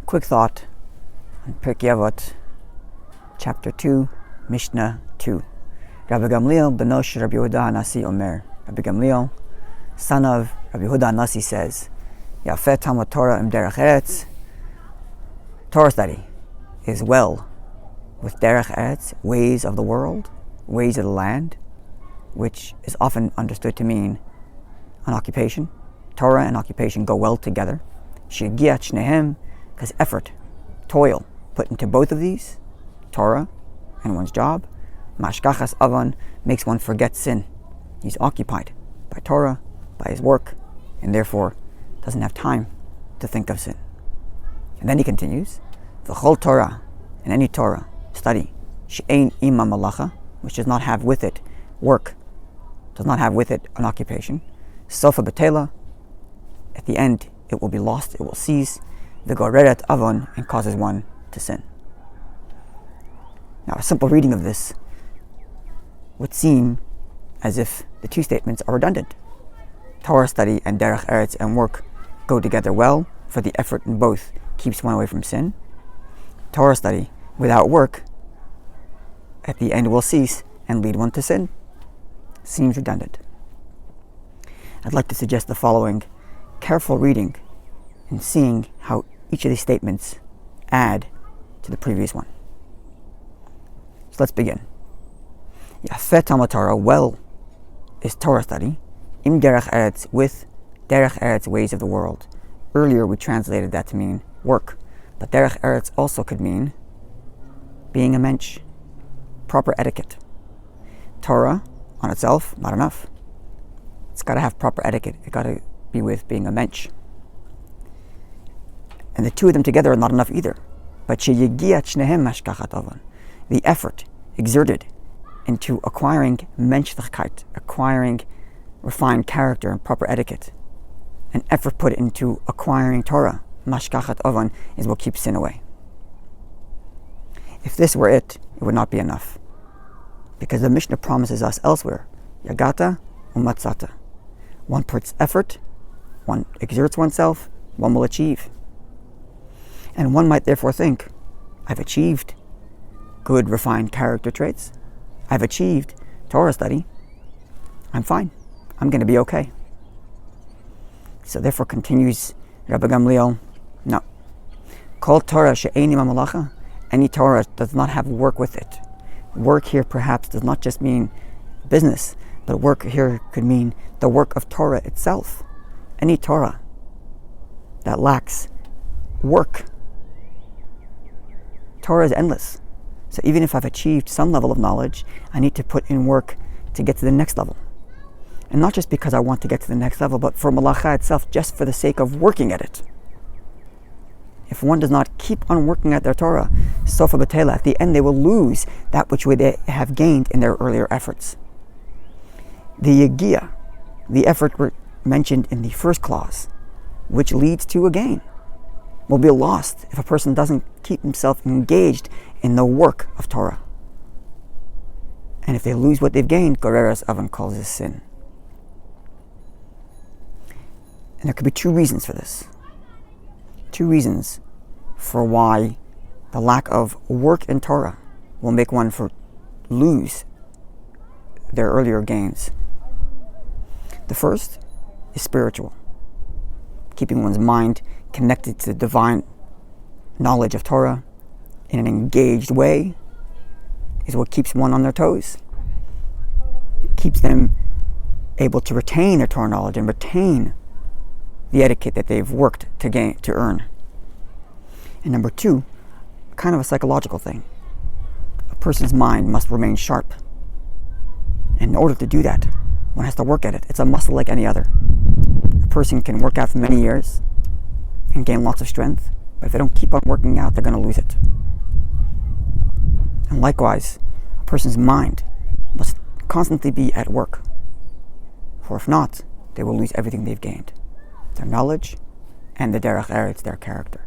Quick thought on Pirkay Avot, chapter 2, Mishnah 2. Rabbi Gamliel benosh Rabbi Yehuda Nasi Omer. Rabbi Gamliel, son of Rabbi Yehuda Nasi, says, Yafet Talmud Torah im derech eretz. Torah study is well with derech eretz, ways of the world, ways of the land, which is often understood to mean an occupation. Torah and occupation go well together. Shegiat shnehem, because effort, toil, put into both of these, Torah and one's job, mashkachas avon, makes one forget sin. He's occupied by Torah, by his work, and therefore doesn't have time to think of sin. And then he continues, v'chol Torah, and any Torah study, she'ein ima malacha, which does not have with it work, does not have with it an occupation, sofa betela, at the end it will be lost, it will cease, v'goreret avon, and causes one to sin. Now, a simple reading of this would seem as if the two statements are redundant. Torah study and derech eretz and work go together well, for the effort in both keeps one away from sin. Torah study without work at the end will cease and lead one to sin. Seems redundant. I'd like to suggest the following careful reading and seeing how each of these statements add to the previous one. So let's begin. Yafet Talmud Torah, well is Torah study, im derech eretz, with derech eretz, ways of the world. Earlier we translated that to mean work, but derech eretz also could mean being a mensch, proper etiquette. Torah on itself, not enough. It's got to have proper etiquette. It's got to be with being a mensch. And the two of them together are not enough either. But sheyegiat shnehem mashkachat avon, the effort exerted into acquiring menschlichkeit, acquiring refined character and proper etiquette, an effort put into acquiring Torah, mashkachat avon, is what keeps sin away. If this were it would not be enough. Because the Mishnah promises us elsewhere, yagata umatzata. One puts effort, one exerts oneself, one will achieve. And one might therefore think, I've achieved good, refined character traits. I've achieved Torah study. I'm fine. I'm going to be okay. So therefore continues Rabbi Gamliel, no. Kol Torah she'ein ima malacha, any Torah does not have work with it. Work here perhaps does not just mean business, but work here could mean the work of Torah itself. Any Torah that lacks work, Torah is endless. So even if I've achieved some level of knowledge, I need to put in work to get to the next level. And not just because I want to get to the next level, but for malacha itself, just for the sake of working at it. If one does not keep on working at their Torah, sofa betela, at the end they will lose that which they have gained in their earlier efforts. The yegia, the effort mentioned in the first clause, which leads to a gain, will be lost if a person doesn't keep himself engaged in the work of Torah. And if they lose what they've gained, goreres avon, calls this sin. And there could be two reasons for this. Two reasons for why the lack of work in Torah will make one lose their earlier gains. The first is spiritual. Keeping one's mind connected to the divine knowledge of Torah in an engaged way is what keeps one on their toes. Keeps them able to retain their Torah knowledge and retain the etiquette that they've worked to earn. And number two, kind of a psychological thing. A person's mind must remain sharp. And in order to do that, one has to work at it. It's a muscle like any other. A person can work out for many years and gain lots of strength, but if they don't keep on working out, they're going to lose it. And likewise, a person's mind must constantly be at work. For if not, they will lose everything they've gained. Their knowledge and the derech eretz, their character.